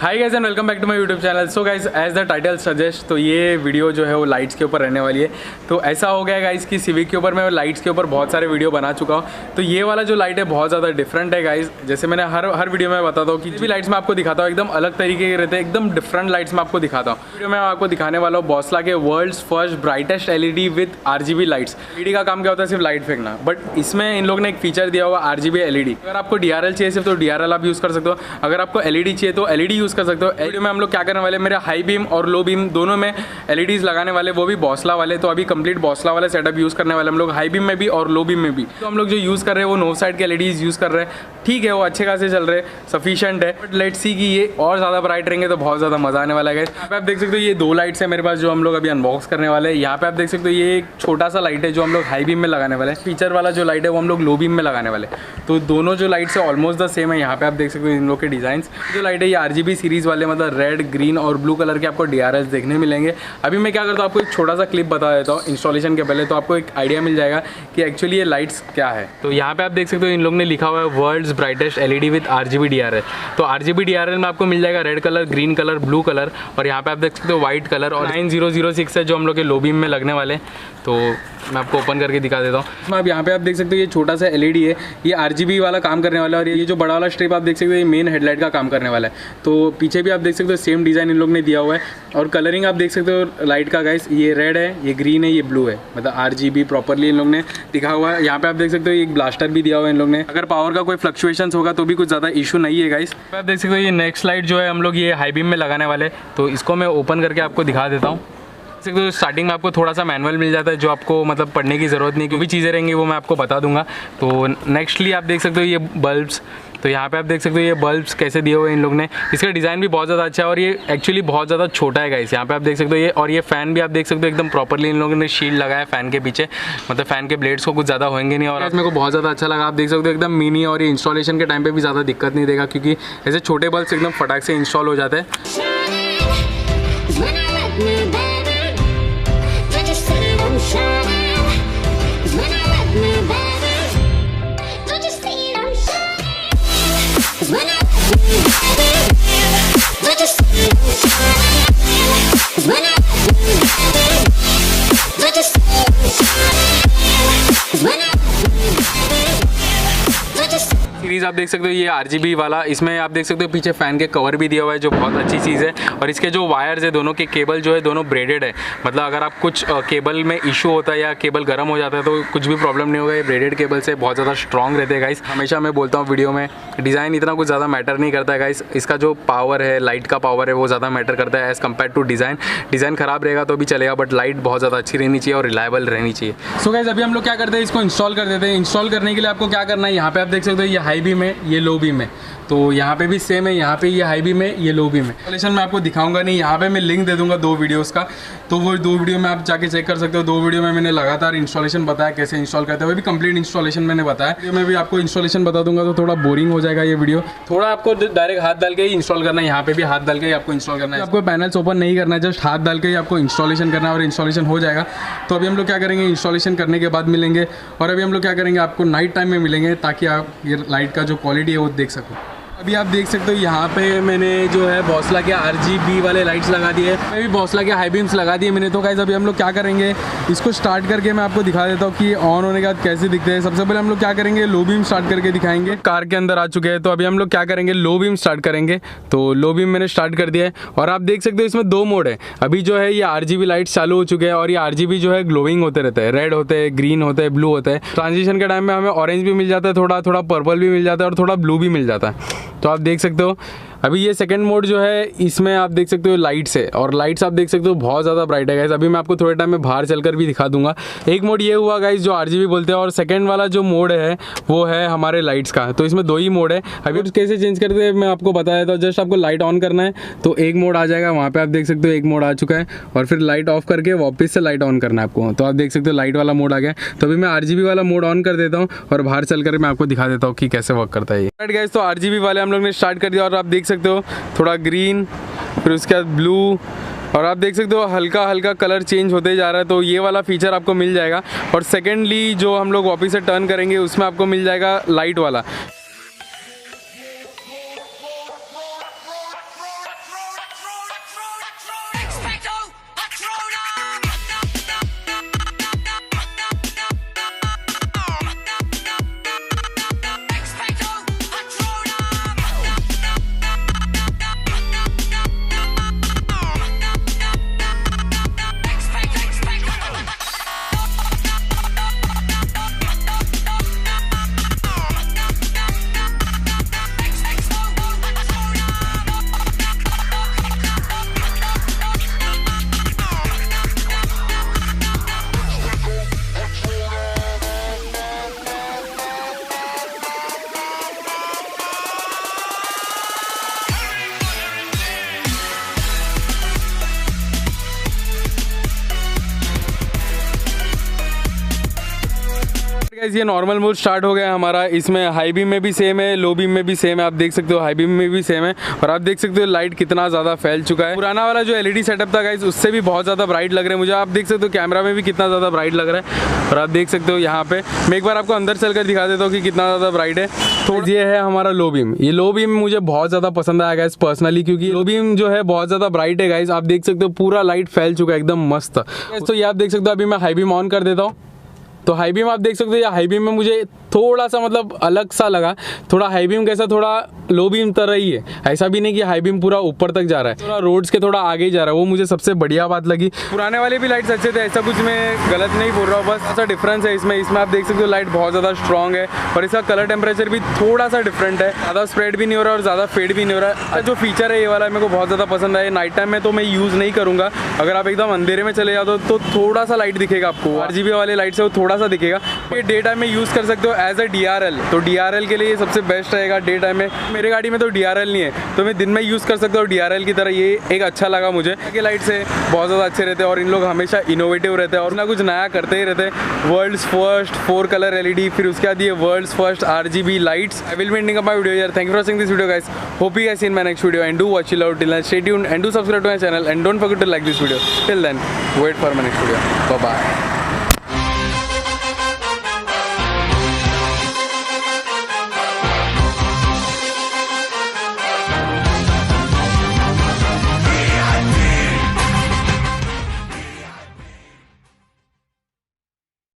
Hi guys and welcome back to my YouTube channel. So guys as the title suggest, तो ये video जो है वो lights के ऊपर रहने वाली है। तो ऐसा हो गया गाइस कि सिविक के ऊपर मैं लाइट्स के ऊपर बहुत सारे वीडियो बना चुका हूँ। तो ये वाला जो लाइट है बहुत ज़्यादा डिफरेंट है गाइस। जैसे मैंने हर वीडियो में बताता हूँ कि भी लाइट्स मैं आपको दिखाता हूँ एकदम अलग तरीके के रहते हैं, एकदम डिफरेंट लाइट्स मैं आपको दिखाता हूँ। वीडियो में आपको दिखाने वाला हूँ बॉसला के world's first brightest LED with RGB lights. LED का काम क्या होता है? सिर्फ लाइट फेंकना, बट इसमें इन लोग ने एक फीचर दिया हुआ RGB LED। अगर आपको DRL चाहिए सिर्फ तो DRL आप यूज़ कर सकते हो, अगर आपको LED चाहिए तो LED यूज़ कर सकते हो। वीडियो में हम लोग क्या करने वाले, मेरे हाई बीम और लो बीम दोनों में LEDs लगाने वाले, वो भी बॉसला वाले। तो अभी कंप्लीट बॉसला वाला सेटअप यूज़ करने वाले हम लोग, हाई बीम में भी और लो बीम में भी। तो हम लोग जो यूज़ कर रहे हैं वो नो साइड के LEDs यूज़ कर रहे हैं, ठीक है, वो अच्छे खासे चल रहे हैं, सफिशिएंट है। बट लेट्स सी कि ये और ज़्यादा ब्राइट रहेंगे तो बहुत ज़्यादा मज़ा आने वाला है। यहाँ पे आप देख सकते हो ये दो लाइट्स है मेरे पास जो हम लोग अभी अनबॉक्स करने वाले हैं। यहाँ पे आप देख सकते हो ये एक छोटा सा लाइट है जो हम लोग हाई बीम में लगाने वाले हैं। फीचर वाला जो लाइट है वो हम लोग लो बीम में लगाने वाले हैं। तो दोनों जो लाइट्स है ऑलमोस्ट द सेम है। यहाँ पे आप देख सकते हो इन लोग के डिज़ाइन। जो लाइट है ये RGB सीरीज़ वाले, मतलब रेड, ग्रीन और ब्लू कलर के आपको DRLs देखने मिलेंगे। अभी मैं क्या करता हूँ, आपको एक छोटा सा क्लिप बता देता हूँ इंस्टॉलेशन के पहले, तो आपको एक आइडिया मिल जाएगा कि एक्चुअली ये लाइट्स क्या है। तो यहाँ पे आप देख सकते हो इन लोग ने लिखा हुआ है world's brightest LED with RGB DRL। तो RGB DRL में आपको मिल जाएगा red colour, green colour, blue colour, और यहाँ पे आप देख सकते हो व्हाइट कलर। और 9006 है जो हम लोग के लो बीम में लगने वाले। तो मैं आपको ओपन करके दिखा देता हूँ। अब यहाँ पे आप देख सकते हो ये छोटा सा LED है, ये RGB वाला काम करने वाला है। और ये जो बड़ा वाला स्ट्रिप आप देख सकते हो ये मेन हेडलाइट का काम करने वाला है। तो पीछे भी आप देख सकते हो सेम डिज़ाइन इन लोग ने दिया हुआ है। और कलरिंग आप देख सकते हो लाइट का गाइस, ये रेड है, ये ग्रीन है, ये ब्लू है, मतलब RGB प्रॉपरली इन लोग ने दिखा हुआ है। यहाँ पे आप देख सकते हो एक ब्लास्टर भी दिया हुआ है इन लोग ने। अगर पावर का कोई फ्लक्चुएशन होगा तो भी कुछ ज़्यादा इशू नहीं है गाइस। आप देख सकते हो ये नेक्स्ट लाइट जो है हम लोग ये हाई बीम में लगाने वाले। तो इसको मैं ओपन करके आपको दिखा देता हूँ। तो स्टार्टिंग में आपको थोड़ा सा मैनुअल मिल जाता है जो आपको मतलब पढ़ने की ज़रूरत नहीं, जो भी चीज़ें रहेंगी वो मैं आपको बता दूंगा। तो नेक्स्टली आप देख सकते हो ये बल्ब्स। तो यहाँ पे आप देख सकते हो ये बल्ब्स कैसे दिए हुए हैं इन लोग ने। इसका डिज़ाइन भी बहुत ज़्यादा अच्छा है और ये एक्चुअली बहुत ज़्यादा छोटा है गाइस। यहाँ पे आप देख सकते हो ये, और ये फ़ैन भी आप देख सकते हो एकदम प्रॉपरली इन लोगों ने शील्ड लगाया है फ़ैन के पीछे, मतलब फ़ैन के ब्लेड्स को कुछ ज़्यादा होंगे नहीं। और मेरे को बहुत ज़्यादा अच्छा लगा। आप देख सकते हो एकदम मिनी, और ये इंस्टॉलेशन के टाइम पर भी ज़्यादा दिक्कत नहीं देगा क्योंकि ऐसे छोटे बल्ब्स एकदम फटाक से इंस्टॉल हो जाते हैं। सीरीज़ आप देख सकते हो ये RGB वाला, इसमें आप देख सकते हो पीछे फ़ैन के कवर भी दिया हुआ है जो बहुत अच्छी चीज़ है। और इसके जो वायर्स है दोनों के केबल जो है दोनों ब्रेडेड है, मतलब अगर आप कुछ केबल में इशू होता है या केबल गर्म हो जाता है तो कुछ भी प्रॉब्लम नहीं होगा। ये ब्रेडेड केबल से बहुत ज़्यादा स्ट्रॉन्ग रहते हैं गाइस। हमेशा मैं बोलता हूँ वीडियो में, डिज़ाइन इतना कुछ ज़्यादा मैटर नहीं करता है गाइस, इसका जो पावर है, लाइट का पावर है वो ज़्यादा मैटर करता है as compare to design. Design ख़राब रहेगा तो भी चलेगा बट लाइट बहुत ज़्यादा अच्छी रहनी चाहिए और रिलायबल रहनी चाहिए। सो गाइस अभी हम लोग क्या करते हैं, इसको इंस्टॉल कर देते हैं। इंस्टॉल करने के लिए आपको क्या करना है, यहाँ पे आप देख सकते हो ये हाई बीम है, ये लो बीम है। तो यहाँ पे भी सेम है, यहाँ पे ये हाई बीम है, ये लो बीम है। इंस्टॉलेशन मैं आपको दिखाऊंगा नहीं, यहाँ पे मैं लिंक दे दूंगा 2 वीडियोस का, तो वो 2 वीडियो में आप जाके चेक कर सकते हो। 2 वीडियो में मैंने लगातार इंस्टॉलेशन बताया कैसे इंस्टॉल करते हैं, वो भी कंप्लीट इंस्टॉलेशन मैंने बताया। वीडियो में भी आपको इंस्टॉलेशन बता दूंगा तो थोड़ा बोरिंग हो जाएगा ये वीडियो। थोड़ा आपको डायरेक्ट हाथ डाल के ही इंस्टॉल करना है, यहाँ पे भी हाथ डाल के ही आपको इंस्टॉल करना है। आपको पैनल्स ओपन नहीं करना है, जस्ट हाथ डाल के ही आपको इंस्टॉलेशन करना है और इंस्टॉलेशन हो जाएगा। तो अभी हम लोग क्या करेंगे, इंस्टॉलेशन करने के बाद मिलेंगे। और अभी हम लोग क्या करेंगे, आपको नाइट टाइम में मिलेंगे ताकि आप ये लाइट का जो क्वालिटी है वो देख सको। अभी आप देख सकते हो यहाँ पे मैंने जो है बॉसला के RGB वाले लाइट्स लगा दिए, मैं भी बॉसला के हाई बीम्स लगा दिए मैंने। तो गाइस अभी हम लोग क्या करेंगे, इसको स्टार्ट करके मैं आपको दिखा देता हूँ कि ऑन होने के बाद कैसे दिखते हैं। सबसे पहले हम लोग क्या करेंगे, लो बीम स्टार्ट करके दिखाएंगे। कार के अंदर आ चुके हैं तो अभी हम लोग क्या करेंगे, लो बीम स्टार्ट करेंगे। तो लो बीम मैंने स्टार्ट कर दिया है और आप देख सकते हो इसमें 2 मोड है। अभी जो है ये RGB लाइट्स चालू हो चुके हैं और ये RGB जो है ग्लोइंग होते रहते हैं, रेड होते हैं, ग्रीन होते हैं, ब्लू होते हैं। ट्रांजिशन के टाइम में हमें ऑरेंज भी मिल जाता है, थोड़ा थोड़ा पर्पल भी मिल जाता है और थोड़ा ब्लू भी मिल जाता है। तो आप देख सकते हो अभी ये सेकंड मोड जो है इसमें आप देख सकते हो लाइट्स है, और लाइट्स आप देख सकते हो बहुत ज़्यादा ब्राइट है गाइस। अभी मैं आपको थोड़े टाइम में बाहर चलकर भी दिखा दूंगा। एक मोड ये हुआ गाइस जो RGB बोलते हैं, और सेकंड वाला जो मोड है वो है हमारे लाइट्स का। तो इसमें 2 ही मोड है। अभी कैसे चेंज करते हैं मैं आपको बता देता हूँ। जस्ट आपको लाइट ऑन करना है तो एक मोड आ जाएगा, वहाँ पर आप देख सकते हो एक मोड आ चुका है, और फिर लाइट ऑफ करके वापस से लाइट ऑन करना है आपको। तो आप देख सकते हो लाइट वाला मोड आ गया। तो अभी मैं RGB वाला मोड ऑन कर देता हूँ और बाहर चलकर मैं आपको दिखा देता हूँ कि कैसे वर्क करता है ये। राइट गाइस, तो RGB वाले हम लोग ने स्टार्ट कर दिया और आप देख सकते हो थोड़ा ग्रीन, फिर उसके बाद ब्लू, और आप देख सकते हो हल्का हल्का कलर चेंज होते जा रहा है। तो ये वाला फीचर आपको मिल जाएगा। और सेकेंडली जो हम लोग वापस से टर्न करेंगे उसमें आपको मिल जाएगा लाइट वाला। गाइस ये नॉर्मल मोड स्टार्ट हो गया हमारा। इसमें हाई बीम में भी सेम है, लो बीम में भी सेम है। आप देख सकते हो हाई बीम में भी सेम है और आप देख सकते हो लाइट कितना ज़्यादा फैल चुका है। पुराना वाला जो एलईडी सेटअप था गाइस उससे भी बहुत ज़्यादा ब्राइट लग रहा है मुझे। आप देख सकते हो कैमरा में भी कितना ज़्यादा ब्राइट लग रहा है और आप देख सकते हो यहाँ पे मैं एक बार आपको अंदर चल कर दिखा देता हूँ कि कितना ज़्यादा ब्राइट है। तो ये है हमारा लो बीम। ये लो बीम मुझे बहुत ज़्यादा पसंद आया गाइस पर्सनली, क्योंकि लो बीम जो है बहुत ज़्यादा ब्राइट है गाइस। आप देख सकते हो पूरा लाइट फैल चुका है एकदम मस्त। तो ये आप देख सकते हो अभी मैं हाई बीम ऑन कर देता हूँ तो हाई बीम आप देख सकते हो। या हाई बीम में मुझे थोड़ा सा मतलब अलग सा लगा। थोड़ा हाई बीम कैसा थोड़ा लो बीम तरह ही है, ऐसा भी नहीं कि हाई बीम पूरा ऊपर तक जा रहा है, थोड़ा रोड्स के थोड़ा आगे जा रहा है। वो मुझे सबसे बढ़िया बात लगी। पुराने वाले भी लाइट्स अच्छे थे, ऐसा कुछ मैं गलत नहीं बोल रहा हूँ, बस ऐसा डिफरेंस है इसमें आप देख सकते हो लाइट बहुत ज़्यादा स्ट्रॉन्ग है और इसका कलर टेम्परेचर भी थोड़ा सा डिफरेंट है। ज़्यादा स्प्रेड भी नहीं हो रहा और ज़्यादा फेड भी नहीं हो रहा है। जो फीचर है ये वाला मेरे को बहुत ज़्यादा पसंद है। नाइट टाइम में तो मैं यूज़ नहीं करूँगा। अगर आप एकदम अंधेरे में चले जाओ तो थोड़ा सा लाइट दिखेगा आपको। RGB वाले लाइट से वो थोड़ा सा दिखेगा। ये डे टाइम में यूज़ कर सकते हो एज अ DRL। तो DRL के लिए ये सबसे बेस्ट रहेगा डे टाइम में। मेरे गाड़ी में तो DRL नहीं है तो मैं दिन में यूज़ कर सकता हूँ DRL की तरह। ये एक अच्छा लगा मुझे कि लाइट से बहुत ज़्यादा अच्छे रहते हैं और इन लोग हमेशा इनोवेटिव रहते हैं और ना कुछ नया करते ही रहते हैं। वर्ल्ड्स फर्स्ट 4 कलर LED, फिर उसके बाद ये world's first RGB lights. I will be ending up my video here. Thank you for watching this video guys. Hope you guys seen my next video and do watch it out till then. Stay tuned and do subscribe to my channel and don't forget to like this video. Till then wait for my next video. Bye bye.